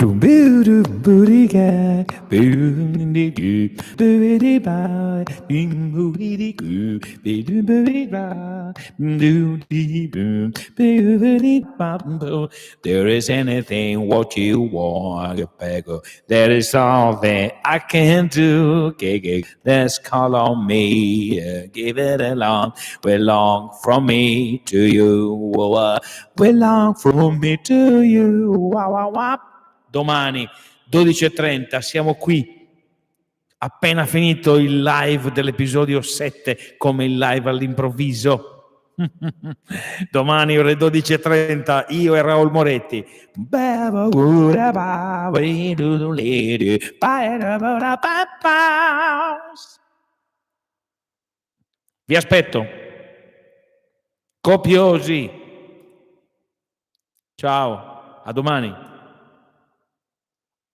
There is anything what you want, there is something I can do. Let's call on me, give it along. Belong from me to you, belong from me to you. Wow, wow, wow. Domani 12:30 siamo qui. Appena finito il live dell'episodio 7, come il live all'improvviso. Domani ore 12:30 io e Raul Moretti. Vi aspetto. Copiosi. Ciao, a domani.